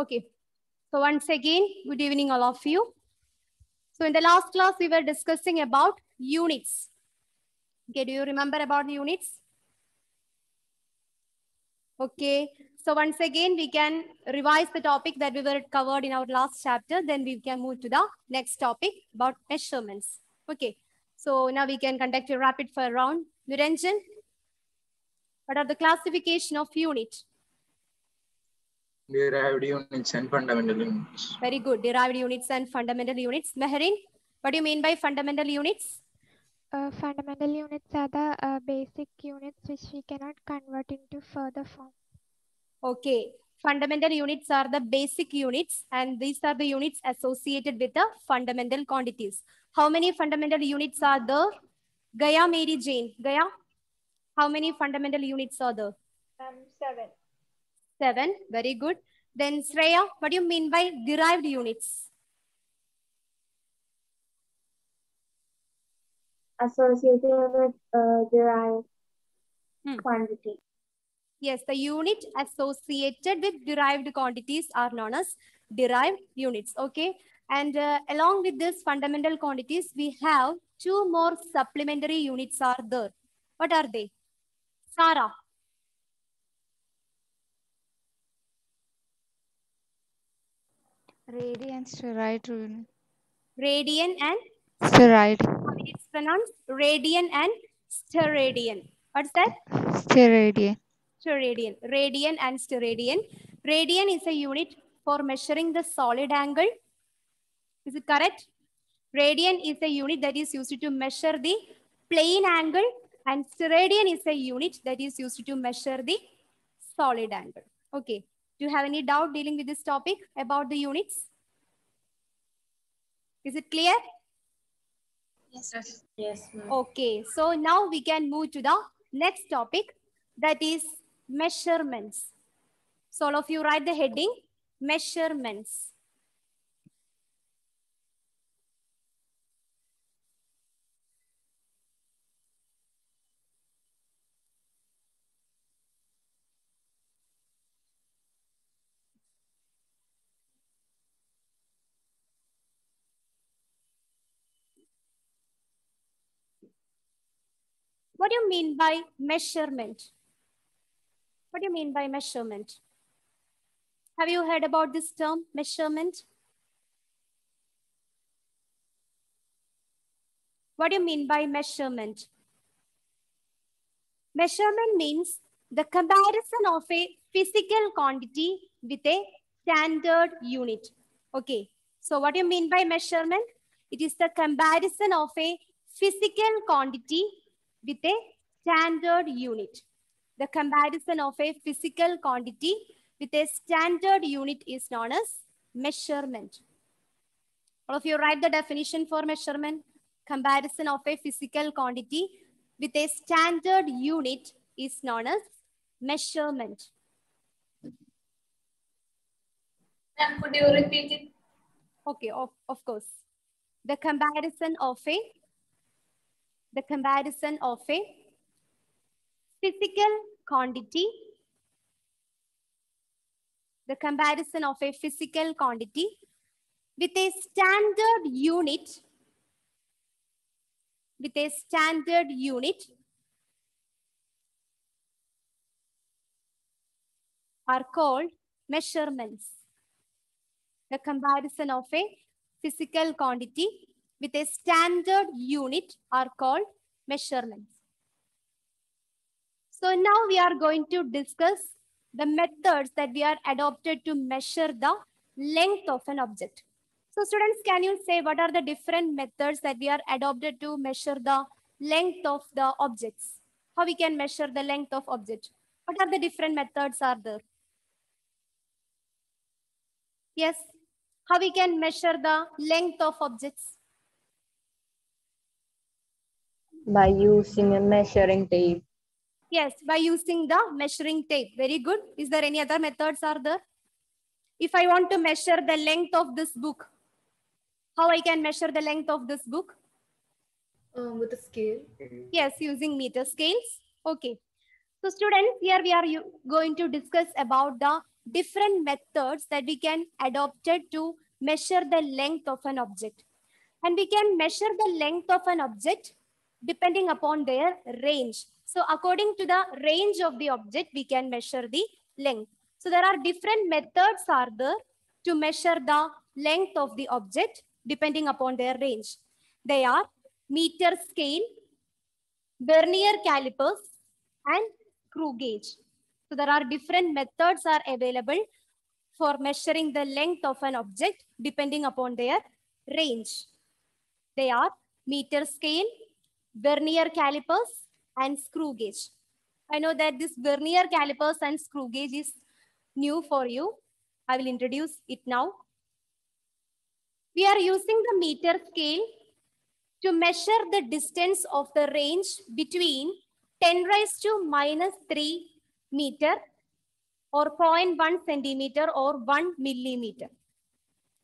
Okay. So once again, good evening all of you. So in the last class, we were discussing about units. Okay, do you remember about the units? Okay. So once again, we can revise the topic that we were covered in our last chapter. Then we can move to the next topic about measurements. Okay. So now we can conduct a rapid fire round. Niranjan, what are the classification of unit? Derived units and fundamental units. Very good. Derived units and fundamental units. Meherin, what do you mean by fundamental units? Fundamental units are the basic units which we cannot convert into further form. Okay. Fundamental units are the basic units, and these are the units associated with the fundamental quantities. How many fundamental units are there? Gaya, Mary Jane. Gaya, how many fundamental units are there? 7. 7. Very good. Then Shreya, what do you mean by derived units? Associated with derived quantity. Yes, the unit associated with derived quantities are known as derived units. Okay. And along with this fundamental quantities, we have two more supplementary units are there. What are they? Sarah. Radian and steroid. Radian and Steroid. it's pronounced radian and steradian. What's that? Steradian. Steradian. Radian and steradian. Radian is a unit for measuring the solid angle. Is it correct? Radian is a unit that is used to measure the plane angle, and steradian is a unit that is used to measure the solid angle. Okay. Do you have any doubt dealing with this topic about the units? Is it clear? Yes. Yes. Okay. So now we can move to the next topic, that is measurements. So all of you write the heading, measurements. What do you mean by measurement? What do you mean by measurement? Have you heard about this term, measurement? What do you mean by measurement? Measurement means the comparison of a physical quantity with a standard unit. Okay. So what do you mean by measurement? It is the comparison of a physical quantity with a standard unit. The comparison of a physical quantity with a standard unit is known as measurement. All of you write the definition for measurement. Comparison of a physical quantity with a standard unit is known as measurement. And could you repeat it? Okay, of course. The comparison of a physical quantity, the comparison of a physical quantity with a standard unit, are called measurements. The comparison of a physical quantity with a standard unit are called measurements. So now we are going to discuss the methods that we are adopted to measure the length of an object. So students, can you say what are the different methods that we are adopted to measure the length of the objects? How we can measure the length of object? What are the different methods are there? Yes. How we can measure the length of objects? By using a measuring tape. Yes, by using the measuring tape. Very good. Is there any other methods are there? If I want to measure the length of this book, how I can measure the length of this book? With a scale. Yes, using meter scales. Okay. So students, here we are going to discuss about the different methods that we can adopt to measure the length of an object. And we can measure the length of an object depending upon their range. So according to the range of the object, we can measure the length. So there are different methods are there to measure the length of the object depending upon their range. They are meter scale, vernier calipers, and screw gauge. So there are different methods are available for measuring the length of an object depending upon their range. They are meter scale, vernier calipers, and screw gauge. I know that this vernier calipers and screw gauge is new for you. I will introduce it now. We are using the meter scale to measure the distance of the range between 10 raised to minus 3 meter or 0.1 centimeter or 1 millimeter.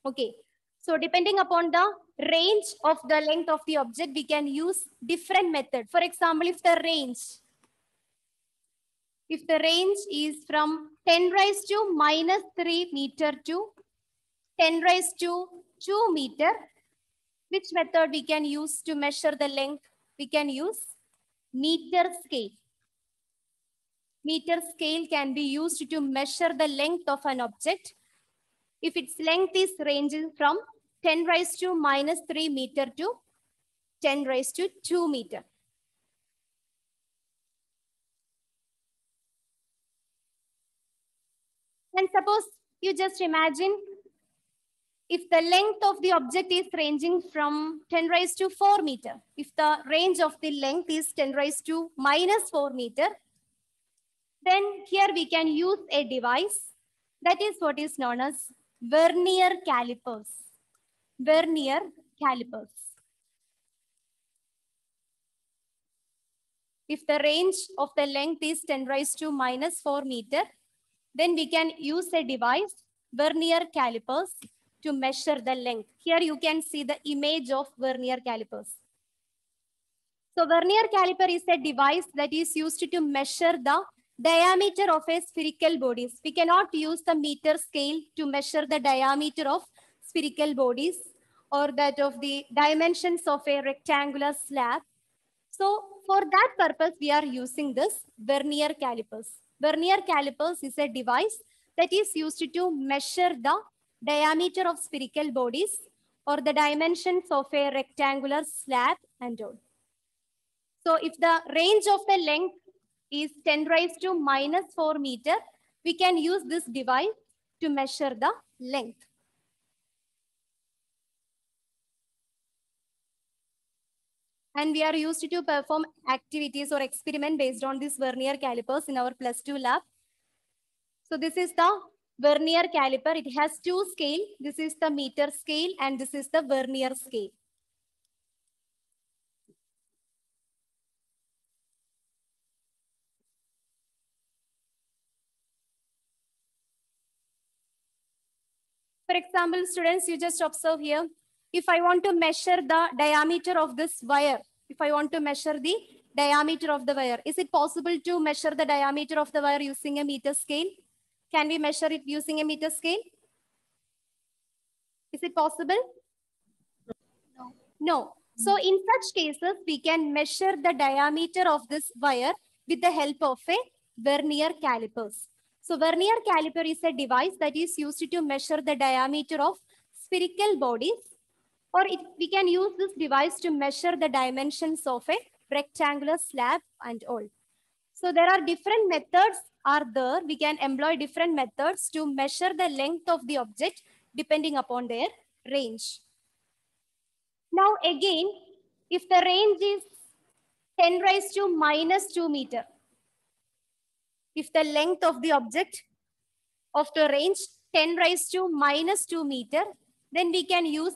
Okay. So depending upon the range of the length of the object, we can use different method. For example, if the range is from 10 raised to minus 3 meter to 10 raised to 2 meter, which method we can use to measure the length? We can use meter scale. Meter scale can be used to measure the length of an object if its length is ranging from 10 raised to minus 3 meter to 10 raised to 2 meter. And suppose you just imagine if the length of the object is ranging from 10 raised to 4 meter, if the range of the length is 10 raised to minus 4 meter, then here we can use a device that is what is known as vernier calipers. Vernier calipers. If the range of the length is 10 raised to minus 4 meter, then we can use a device, vernier calipers, to measure the length. Here you can see the image of vernier calipers. So vernier caliper is a device that is used to measure the diameter of a spherical bodies. We cannot use the meter scale to measure the diameter of spherical bodies or that of the dimensions of a rectangular slab. So for that purpose, we are using this vernier calipers. Vernier calipers is a device that is used to measure the diameter of spherical bodies or the dimensions of a rectangular slab and all. So if the range of the length is 10 raised to minus 4 meter, we can use this device to measure the length. And we are used to perform activities or experiment based on these vernier calipers in our +2 lab. So this is the vernier caliper. It has two scales. This is the meter scale and this is the vernier scale. For example, students, you just observe here. If I want to measure the diameter of this wire, if I want to measure the diameter of the wire, is it possible to measure the diameter of the wire using a meter scale? Can we measure it using a meter scale? Is it possible? No. No. So in such cases, we can measure the diameter of this wire with the help of a vernier calipers. So vernier caliper is a device that is used to measure the diameter of spherical bodies, or we can use this device to measure the dimensions of a rectangular slab and all. So there are different methods are there. We can employ different methods to measure the length of the object depending upon their range. Now again, if the range is 10 raised to minus 2 meter, if the length of the object of the range 10 raised to minus 2 meter, then we can use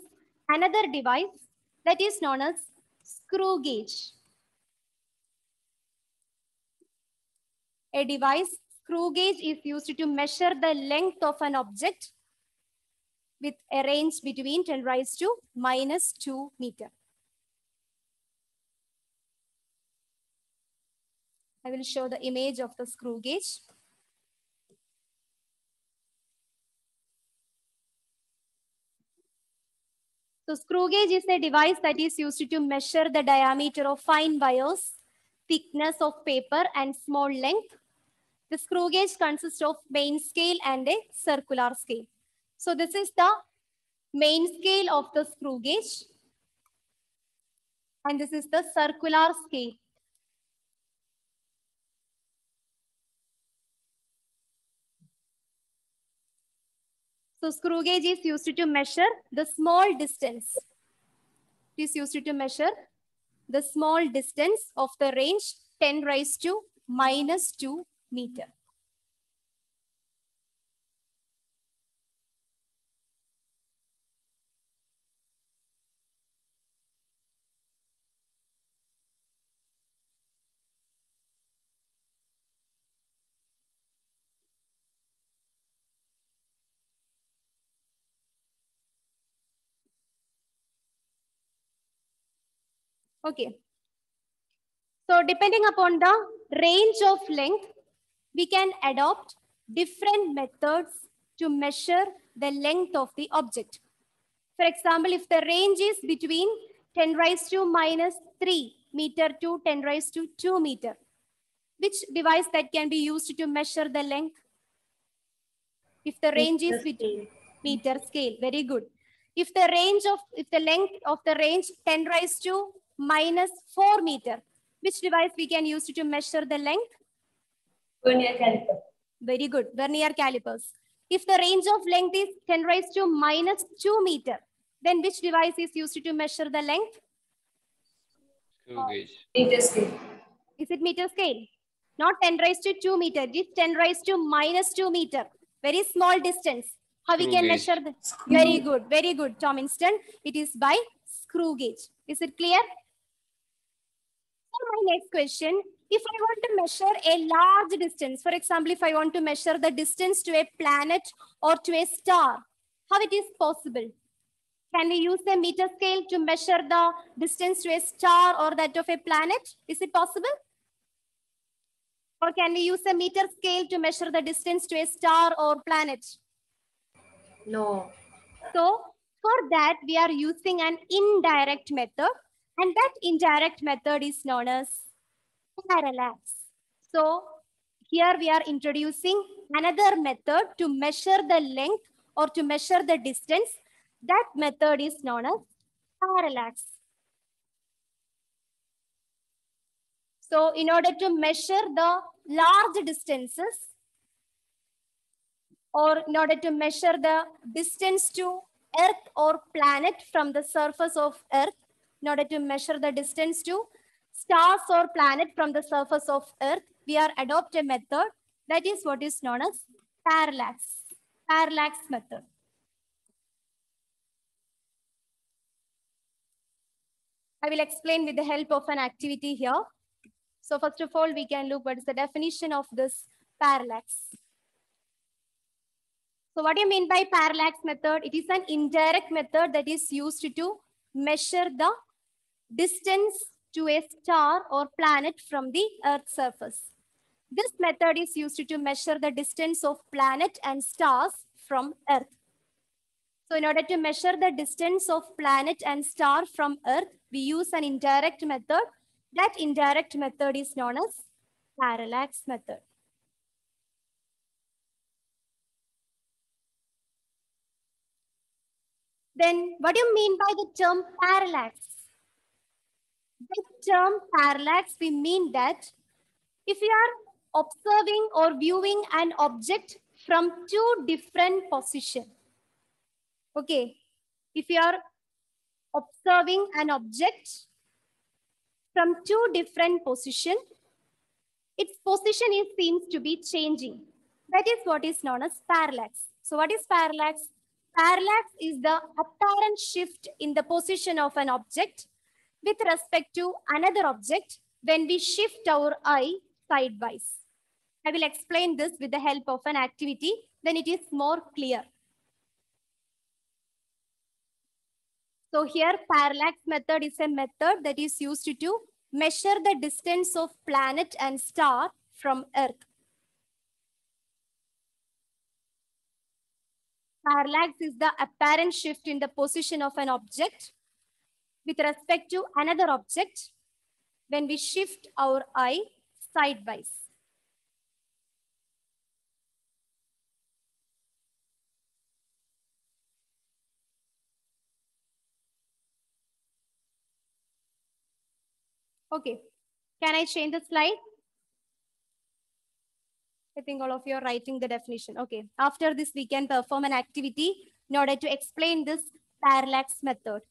another device that is known as screw gauge. A device, screw gauge, is used to measure the length of an object with a range between 10 raised to minus 2 meter. I will show the image of the screw gauge. So screw gauge is a device that is used to measure the diameter of fine wires, thickness of paper, and small length. The screw gauge consists of main scale and a circular scale. So this is the main scale of the screw gauge. And this is the circular scale. So screw gauge is used to measure the small distance. It is used to measure the small distance of the range 10 raised to minus 2 meter. Okay. So depending upon the range of length, we can adopt different methods to measure the length of the object. For example, if the range is between 10 raised to minus 3 meter to 10 raised to 2 meter, which device that can be used to measure the length? If the range is between meter scale, very good. If the length of the range 10 raised to minus 4 meter, which device we can use to measure the length? Vernier caliper. Very good, vernier calipers. If the range of length is 10 raised to minus 2 meter, then which device is used to measure the length? Screw gauge. Meter scale. Is it meter scale? Not 10 raised to 2 meter, it is 10 raised to minus 2 meter. Very small distance. How we Screw can gauge. measure the... Very good, Tom Instant. It is by screw gauge. Is it clear? So my next question, if I want to measure a large distance, for example, if I want to measure the distance to a planet or to a star, how it is possible? Can we use a meter scale to measure the distance to a star or that of a planet? Is it possible? Or can we use a meter scale to measure the distance to a star or planet? No. So for that, we are using an indirect method, and that indirect method is known as parallax. So here we are introducing another method to measure the length or to measure the distance. That method is known as parallax. So in order to measure the large distances, or in order to measure the distance to Earth or planet from the surface of Earth, in order to measure the distance to stars or planet from the surface of Earth, we are adopt a method that is what is known as parallax. Parallax method. I will explain with the help of an activity here. So first of all, we can look what is the definition of this parallax. So what do you mean by parallax method? It is an indirect method that is used to measure the distance to a star or planet from the Earth's surface. This method is used to measure the distance of planet and stars from Earth. So in order to measure the distance of planet and star from Earth, we use an indirect method. That indirect method is known as parallax method. Then what do you mean by the term parallax? The term parallax, we mean that if you are observing or viewing an object from two different positions, okay, if you are observing an object from two different positions, its position seems to be changing. That is what is known as parallax. So what is parallax? Parallax is the apparent shift in the position of an object with respect to another object when we shift our eye sidewise. I will explain this with the help of an activity, then it is more clear. So here parallax method is a method that is used to measure the distance of planet and star from Earth. Parallax is the apparent shift in the position of an object with respect to another object when we shift our eye sidewise. Okay, can I change the slide? I think all of you are writing the definition. Okay, after this we can perform an activity in order to explain this parallax method.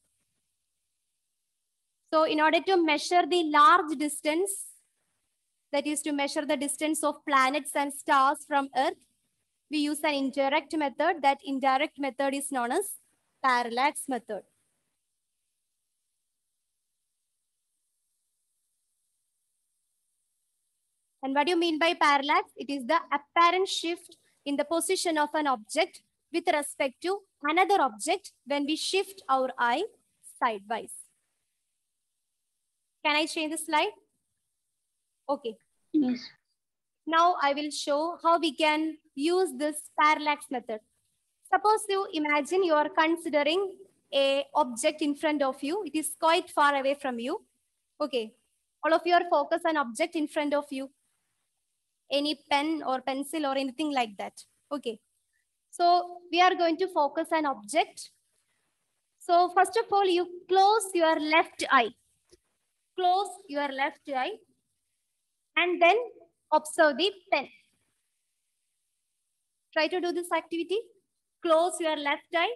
So in order to measure the large distance, that is to measure the distance of planets and stars from Earth, we use an indirect method. That indirect method is known as parallax method. And what do you mean by parallax? It is the apparent shift in the position of an object with respect to another object when we shift our eye sidewise. Can I change the slide? Okay. Yes. Now I will show how we can use this parallax method. Suppose you imagine you are considering an object in front of you. It is quite far away from you. Okay. All of you are focused on object in front of you. Any pen or pencil or anything like that. Okay. So we are going to focus on object. So first of all, you close your left eye. Close your left eye and then observe the pen. Try to do this activity. Close your left eye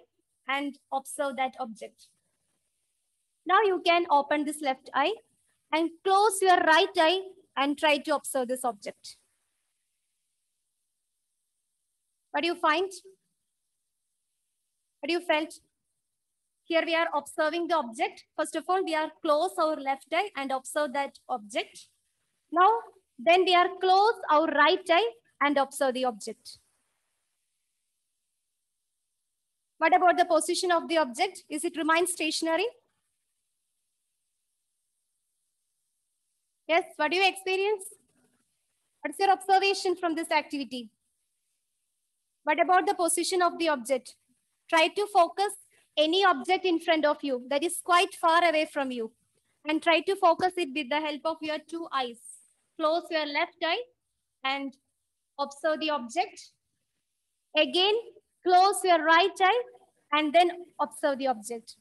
and observe that object. Now you can open this left eye and close your right eye and try to observe this object. What do you find? What do you felt? Here we are observing the object. First of all, we are close our left eye and observe that object. Now, then we are close our right eye and observe the object. What about the position of the object? Is it remain stationary? Yes, what do you experience? What's your observation from this activity? What about the position of the object? Try to focus any object in front of you that is quite far away from you and try to focus it with the help of your two eyes. Close your left eye and observe the object. Again, close your right eye and then observe the object.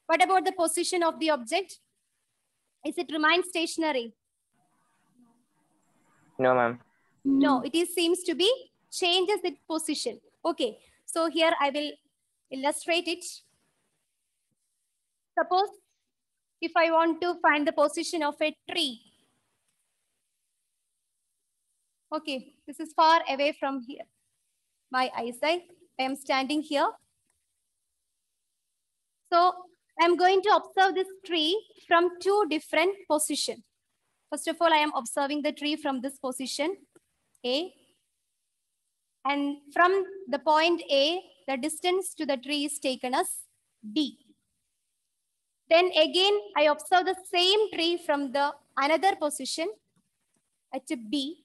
What about the position of the object? Is it remain stationary? No, ma'am. No, it is seems to be changes its position. Okay, so here I will illustrate it. Suppose if I want to find the position of a tree. Okay, this is far away from here. My eyesight, I am standing here. So I'm going to observe this tree from two different positions. First of all, I am observing the tree from this position, A. And from the point A, the distance to the tree is taken as D. Then again, I observe the same tree from the another position at B.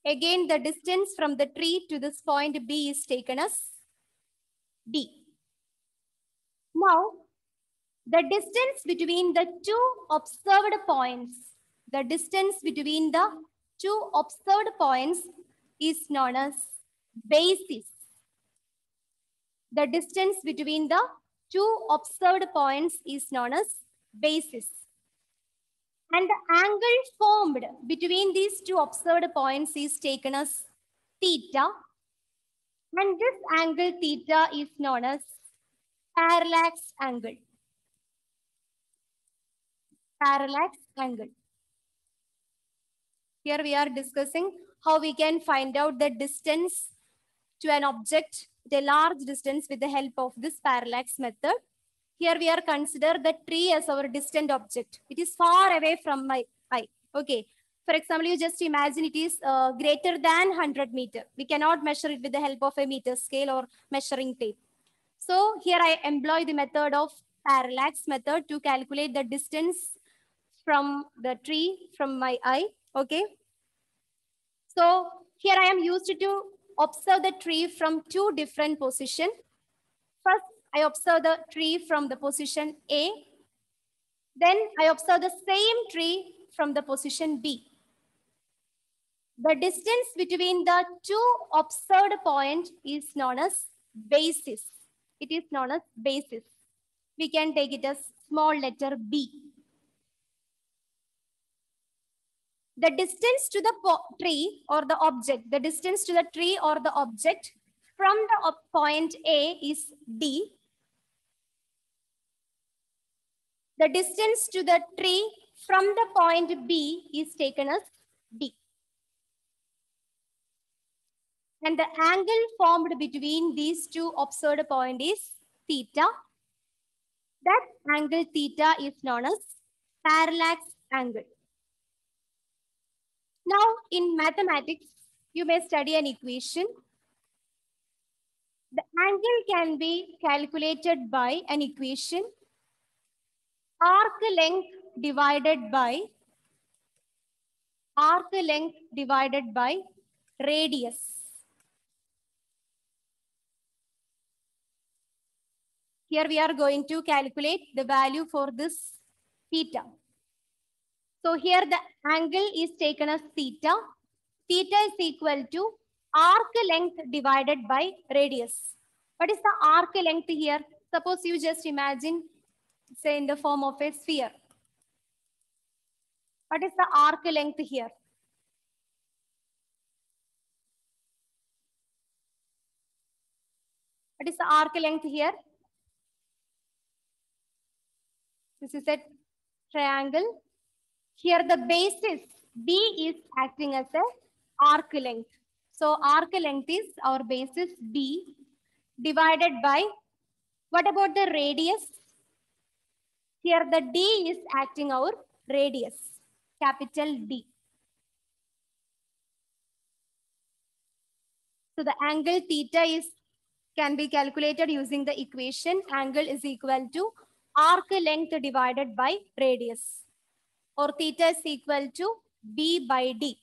Again, the distance from the tree to this point B is taken as D. Now, the distance between the two observed points, the distance between the two observed points is known as basis. The distance between the two observed points is known as basis. And the angle formed between these two observed points is taken as theta. And this angle theta is known as parallax angle. Parallax angle. Here we are discussing how we can find out the distance to an object, the large distance with the help of this parallax method. Here we are consider the tree as our distant object. It is far away from my eye. Okay. For example, you just imagine it is greater than 100 meters. We cannot measure it with the help of a meter scale or measuring tape. So here I employ the method of parallax method to calculate the distance from the tree from my eye. Okay. So here I am used to observe the tree from two different positions. First, I observe the tree from the position A. Then I observe the same tree from the position B. The distance between the two observed points is known as basis. It is known as basis. We can take it as small letter B. The distance to the tree or the object, the distance to the tree or the object from the point A is D. The distance to the tree from the point B is taken as D. And the angle formed between these two observed points is theta. That angle theta is known as parallax angle. Now, in mathematics, you may study an equation. The angle can be calculated by an equation. Arc length divided by radius. Here we are going to calculate the value for this theta. So here the angle is taken as theta. Theta is equal to arc length divided by radius. What is the arc length here? Suppose you just imagine, say, in the form of a sphere. What is the arc length here? What is the arc length here? This is a triangle. Here the basis B is acting as a arc length. So arc length is our basis B divided by, what about the radius? Here the D is acting our radius, capital D. So the angle theta can be calculated using the equation. Angle is equal to arc length divided by radius, or theta is equal to B by D.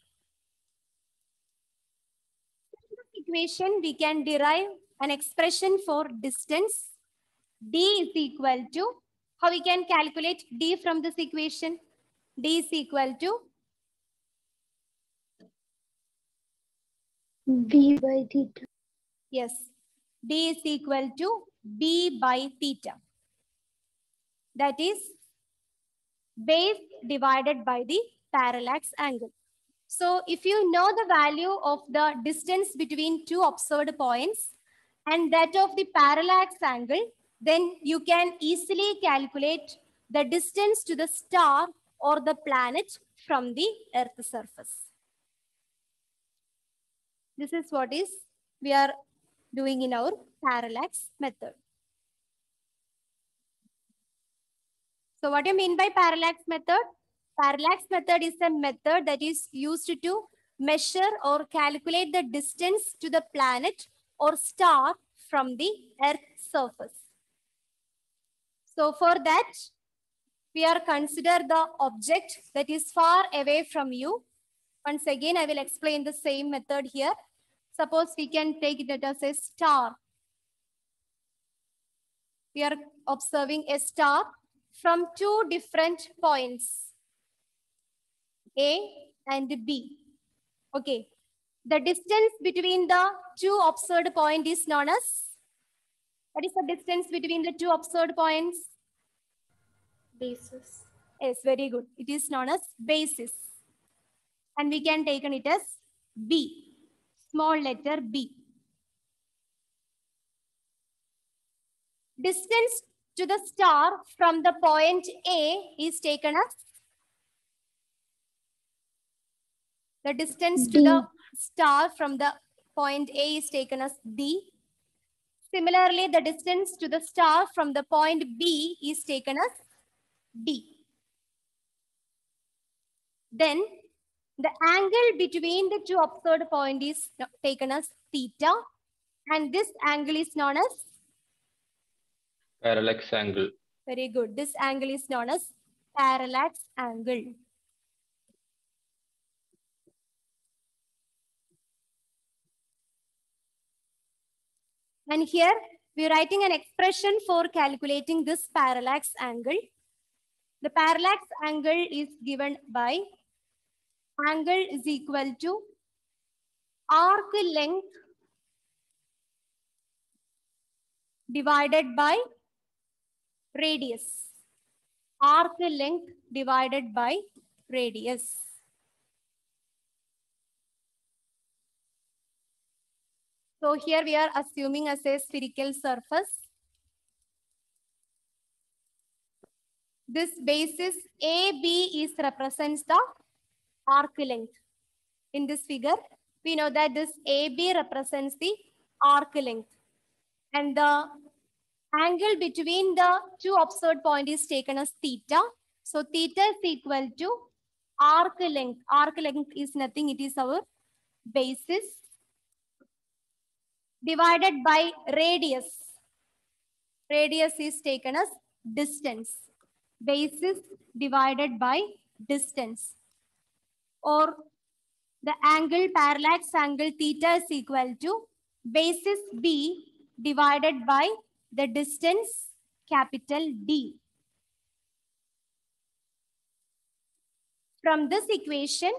In this equation, we can derive an expression for distance. D is equal to, how we can calculate D from this equation? D is equal to B by theta. yes, D is equal to B by theta. That is base divided by the parallax angle. So if you know the value of the distance between two observed points and that of the parallax angle, then you can easily calculate the distance to the star or the planet from the Earth's surface. This is what we are doing in our parallax method. So what do you mean by parallax method? Parallax method is a method that is used to measure or calculate the distance to the planet or star from the Earth's surface. So for that, we are consider the object that is far away from you. Once again, I will explain the same method here. Suppose we can take it as a star. We are observing a star from two different points, A and B. Okay. The distance between the two observed points is known as, what is the distance between the two observed points? Basis. Yes, very good. It is known as basis. And we can take it as B, small letter B. Distance to the star from the point A is taken as, the distance to the star from the point A is taken as D. Similarly, the distance to the star from the point B is taken as D. Then the angle between the two observed points is taken as theta, and this angle is known as, Parallax angle. very good. This angle is known as parallax angle. And here we're writing an expression for calculating this parallax angle. The parallax angle is given by angle is equal to arc length divided by radius. Arc length divided by radius. So here we are assuming as a spherical surface. This basis AB represents the arc length. In this figure, we know that this AB represents the arc length. And the angle between the two observed points is taken as theta. So theta is equal to arc length. Arc length is nothing, it is our basis divided by radius. Radius is taken as distance. Basis divided by distance. Or the angle, parallax angle theta is equal to basis B divided by the distance capital D. From this equation,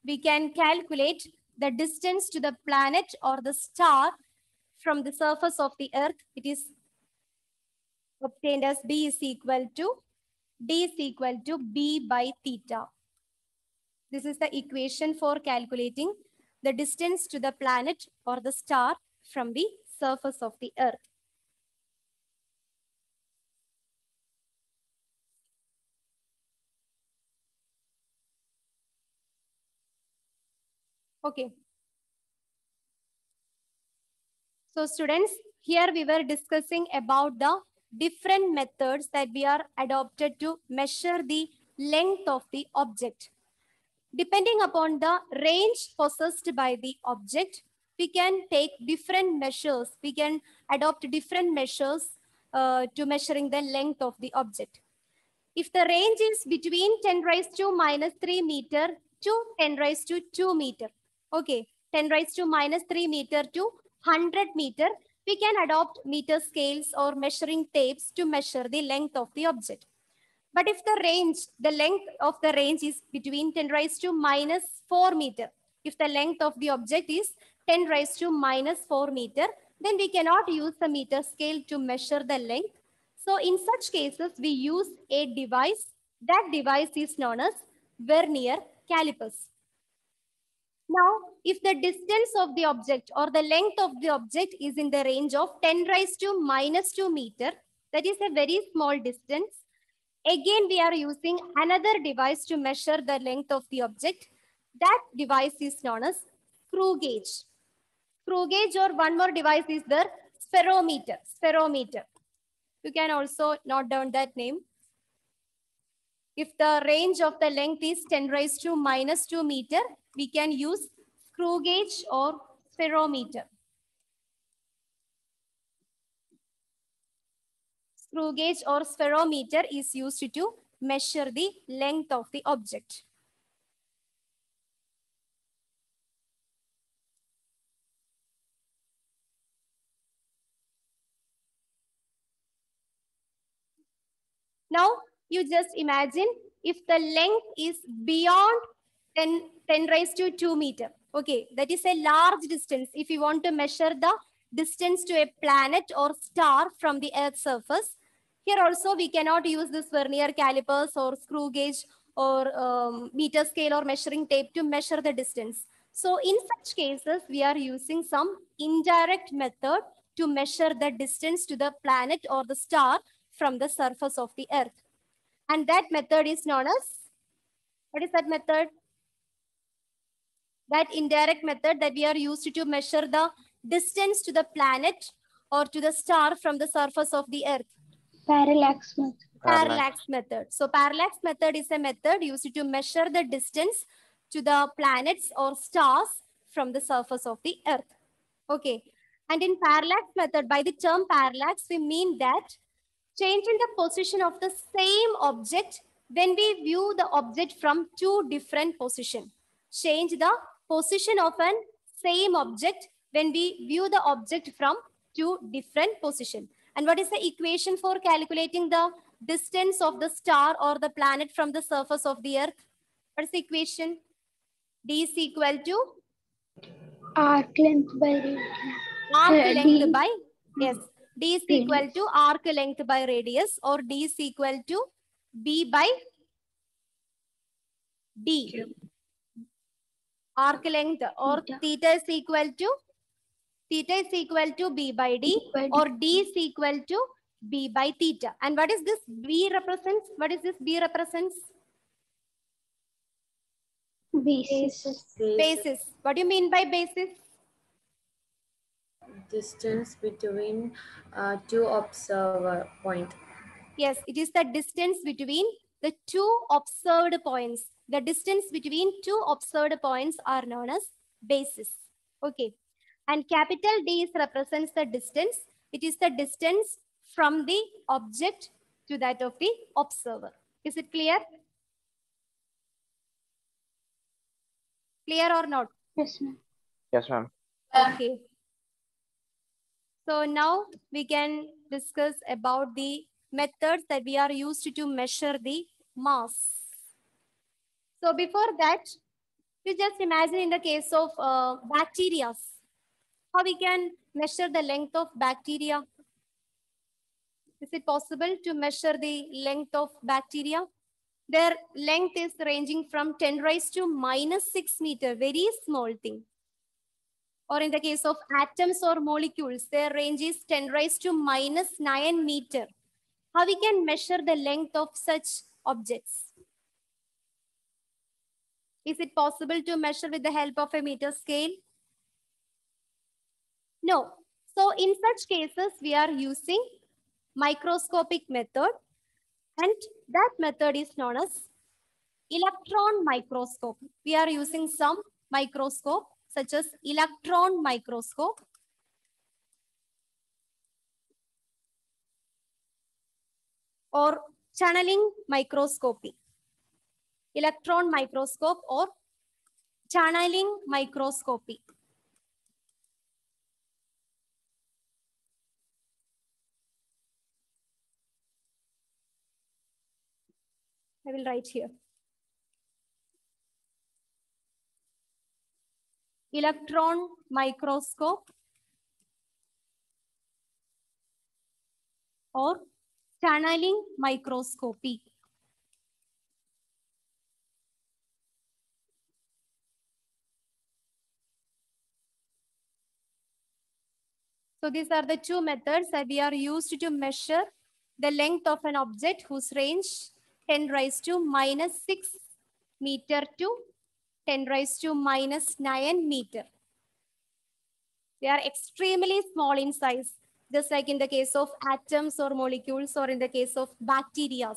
we can calculate the distance to the planet or the star from the surface of the earth. It is obtained as D is equal to B by theta. This is the equation for calculating the distance to the planet or the star from the surface of the earth. Okay. So students, here we were discussing about the different methods that we are adopted to measure the length of the object. Depending upon the range possessed by the object, we can take different measures. We can adopt different measures to measuring the length of the object. If the range is between 10 raised to minus 3 meter to 10 raised to 2 meter, okay, 10 raised to minus 3 meter to 100 meter, we can adopt meter scales or measuring tapes to measure the length of the object. But if the length of the range is between 10 raised to minus 4 meter, if the length of the object is 10 raised to minus 4 meter, then we cannot use the meter scale to measure the length. So in such cases, we use a device. That device is known as vernier calipers. Now, if the distance of the object or the length of the object is in the range of 10 raised to minus 2 meter, that is a very small distance. Again, we are using another device to measure the length of the object. That device is known as screw gauge. Screw gauge, or one more device is the spherometer. Spherometer. You can also note down that name. If the range of the length is 10 raised to minus 2 meter, we can use screw gauge or spherometer. Screw gauge or spherometer is used to measure the length of the object. Now, you just imagine if the length is beyond 10 raised to 2 meter. Okay, that is a large distance. If you want to measure the distance to a planet or star from the Earth's surface, here also we cannot use this vernier calipers or screw gauge or meter scale or measuring tape to measure the distance. So in such cases, we are using some indirect method to measure the distance to the planet or the star from the surface of the Earth. And that method is known as, what is that method? That indirect method that we are used to measure the distance to the planet or to the star from the surface of the Earth. Parallax method. Parallax method. So parallax method is a method used to measure the distance to the planets or stars from the surface of the Earth. Okay. And in parallax method, by the term parallax, we mean that change in the position of the same object when we view the object from two different positions. Change the position of an same object when we view the object from two different positions. And what is the equation for calculating the distance of the star or the planet from the surface of the earth? What is the equation? D is equal to Arc length by arc length D. by, yes, D is equal to arc length by radius, or D is equal to B by D. Arc length or theta is equal to B by D, or D is equal to B by theta. And what is this B represents? What is this B represents? Basis. Basis. What do you mean by basis? Distance between two observer point. Yes, it is the distance between the two observed points. The distance between two observed points are known as basis. Okay. And capital D is represents the distance. It is the distance from the object to that of the observer. Is it clear? Clear or not? Yes, ma'am. Yes, ma'am. Okay. So now we can discuss about the methods that we are used to measure the mass. So before that, you just imagine in the case of bacteria, how we can measure the length of bacteria. Is it possible to measure the length of bacteria? Their length is ranging from 10 raised to -6 meter, very small thing. Or in the case of atoms or molecules, their range is 10 raised to -9 meter. How we can measure the length of such objects? Is it possible to measure with the help of a meter scale? No. So in such cases, we are using microscopic method, and that method is known as electron microscope. We are using some microscope such as electron microscope, or channeling microscopy. Electron microscope or channeling microscopy. I will write here. Electron microscope or channeling microscopy. So these are the two methods that we are used to measure the length of an object whose range 10 raised to -6 meter to 10 raised to -9 meter. They are extremely small in size, just like in the case of atoms or molecules, or in the case of bacteria.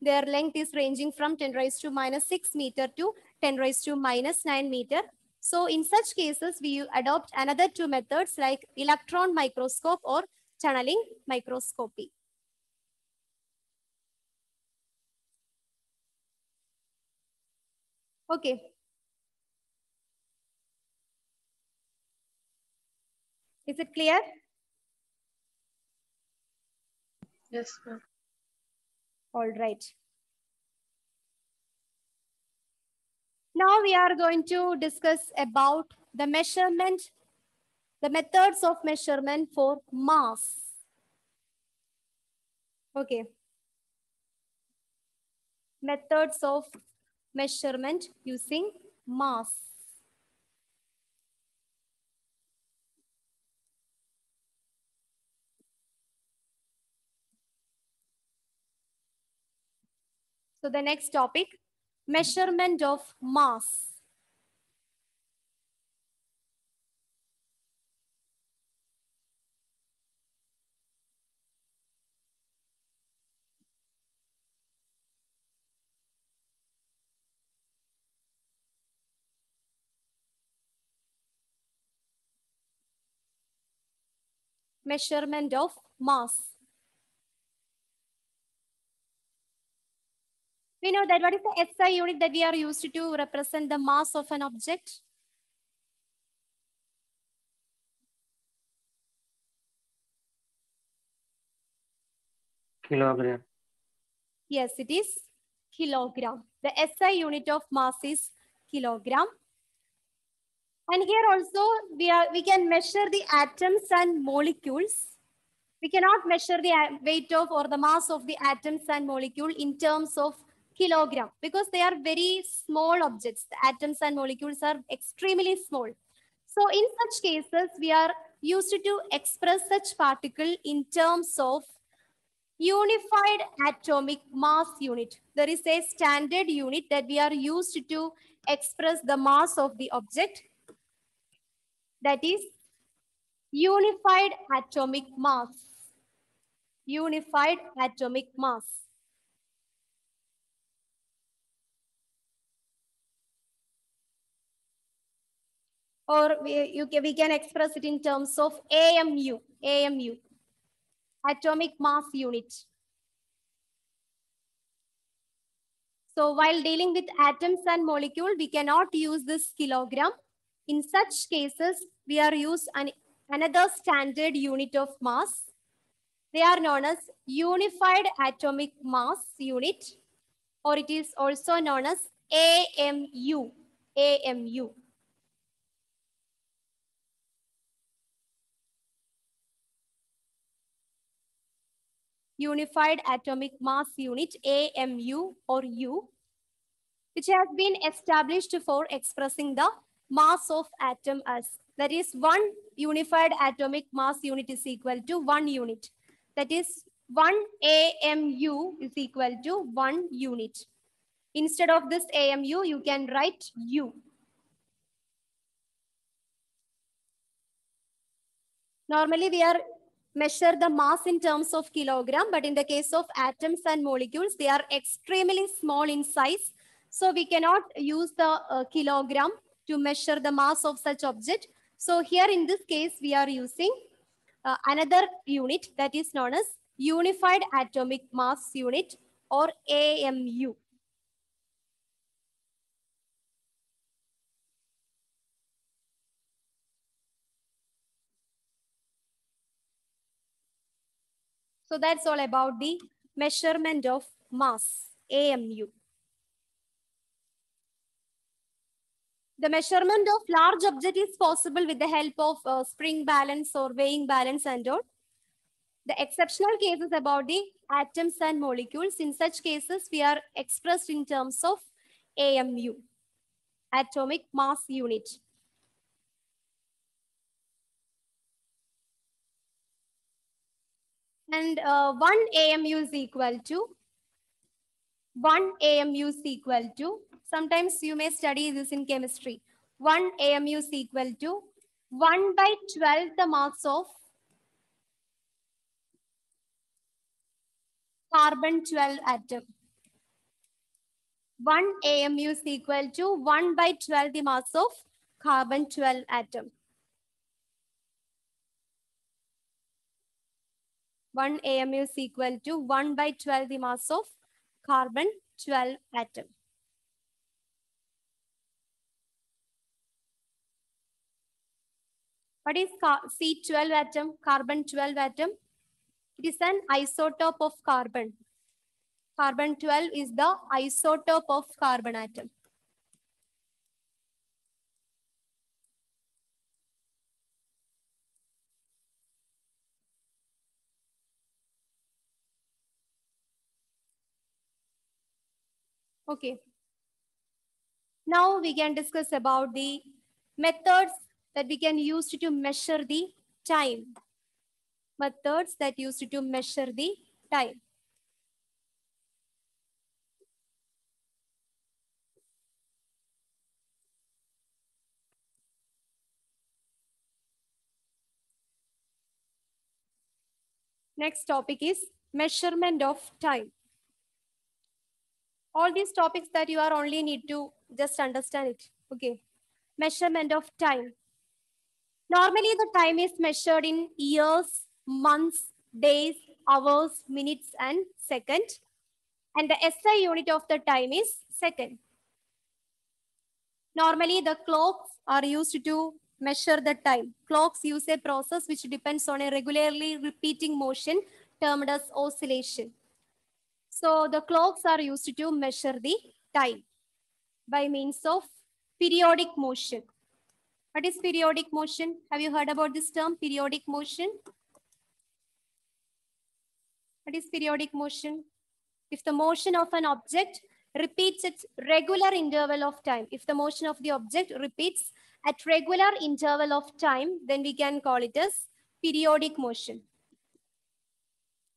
Their length is ranging from 10 raised to -6 meter to 10 raised to -9 meter. So in such cases, we adopt another two methods like electron microscope or channeling microscopy. Okay. Is it clear? Yes, ma'am. All right. Now we are going to discuss about the measurement, the methods of measurement for mass. Okay. Methods of measurement using mass. So the next topic, measurement of mass. Measurement of mass. We know that what is the SI unit that we are used to represent the mass of an object? Kilogram. Yes, it is kilogram. The SI unit of mass is kilogram. And here also we can measure the atoms and molecules. We cannot measure the weight of or the mass of the atoms and molecule in terms of kilogram because they are very small objects. The atoms and molecules are extremely small. So in such cases, we are used to express such particle in terms of unified atomic mass unit. There is a standard unit that we are used to express the mass of the object. That is unified atomic mass. Unified atomic mass. Or we can express it in terms of AMU. AMU. Atomic mass unit. So while dealing with atoms and molecule, we cannot use this kilogram. In such cases, we are used another standard unit of mass. They are known as unified atomic mass unit, or it is also known as AMU. AMU. Unified atomic mass unit, AMU or U, which has been established for expressing the mass of atom as. That is, one unified atomic mass unit is equal to 1 unit. That is, 1 AMU is equal to 1 unit. Instead of this AMU, you can write U. Normally, we are measure the mass in terms of kilogram, but in the case of atoms and molecules, they are extremely small in size. So we cannot use the kilogram to measure the mass of such object. So here in this case, we are using another unit that is known as Unified Atomic Mass Unit or AMU. So that's all about the measurement of mass, AMU. The measurement of large object is possible with the help of spring balance or weighing balance and all. The exceptional cases about the atoms and molecules, in such cases, we are expressed in terms of AMU, atomic mass unit. And 1 AMU is equal to, 1 AMU is equal to, sometimes you may study this in chemistry. 1 AMU is equal to 1 by 12 the mass of carbon 12 atom. 1 AMU is equal to 1 by 12 the mass of carbon 12 atom. 1 AMU is equal to 1 by 12 the mass of carbon 12 atom. What is C12 atom, carbon 12 atom? It is an isotope of carbon. Carbon 12 is the isotope of carbon atom. Okay. Now we can discuss about the methods that we can use to measure the time. Methods that used to measure the time. Next topic is measurement of time. All these topics that you are only need to just understand it. Okay. Measurement of time. Normally the time is measured in years, months, days, hours, minutes, and seconds. And the SI unit of the time is second. Normally the clocks are used to measure the time. Clocks use a process which depends on a regularly repeating motion termed as oscillation. So the clocks are used to measure the time by means of periodic motion. What is periodic motion? Have you heard about this term, periodic motion? What is periodic motion? If the motion of an object repeats at regular interval of time, if the motion of the object repeats at regular interval of time, then we can call it as periodic motion.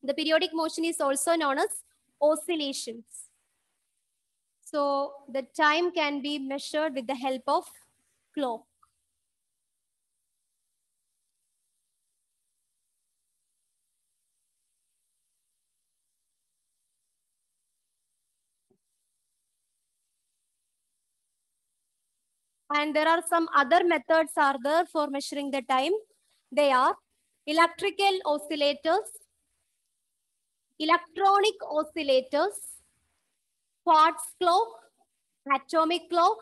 The periodic motion is also known as oscillations. So the time can be measured with the help of clock. And there are some other methods are there for measuring the time. They are electrical oscillators, electronic oscillators, quartz clock, atomic clock,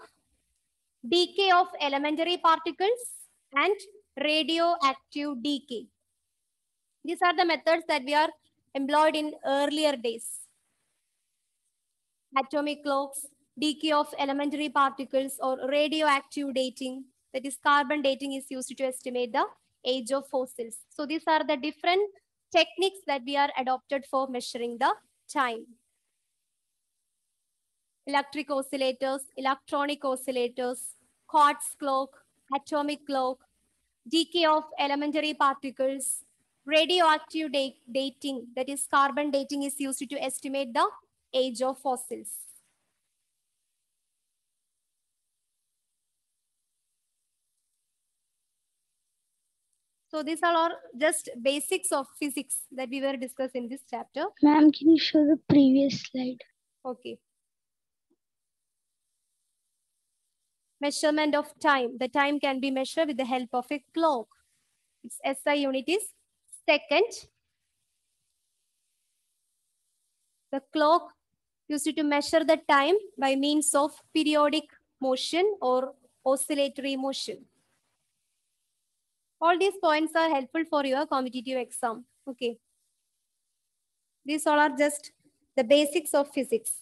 decay of elementary particles, and radioactive decay. These are the methods that we are employed in earlier days. Atomic clocks, decay of elementary particles, or radioactive dating, that is carbon dating, is used to estimate the age of fossils. So these are the different techniques that we are adopted for measuring the time. Electric oscillators, electronic oscillators, quartz clock, atomic clock, decay of elementary particles, radioactive dating, that is carbon dating, is used to estimate the age of fossils. So these are all just basics of physics that we were discussing in this chapter. Ma'am, can you show the previous slide? Okay. Measurement of time. The time can be measured with the help of a clock. Its SI unit is second. The clock used to measure the time by means of periodic motion or oscillatory motion. All these points are helpful for your competitive exam. Okay. These all are just the basics of physics.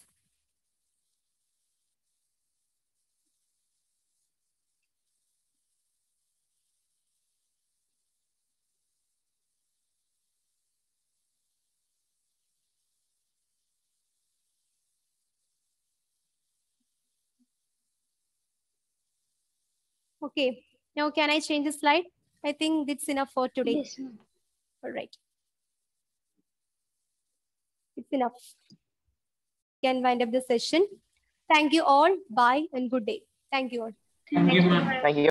Okay. Now can I change the slide? I think it's enough for today. Yes, ma'am. All right. It's enough. Can wind up the session. Thank you all. Bye and good day. Thank you all. Thank you, ma'am. Thank you.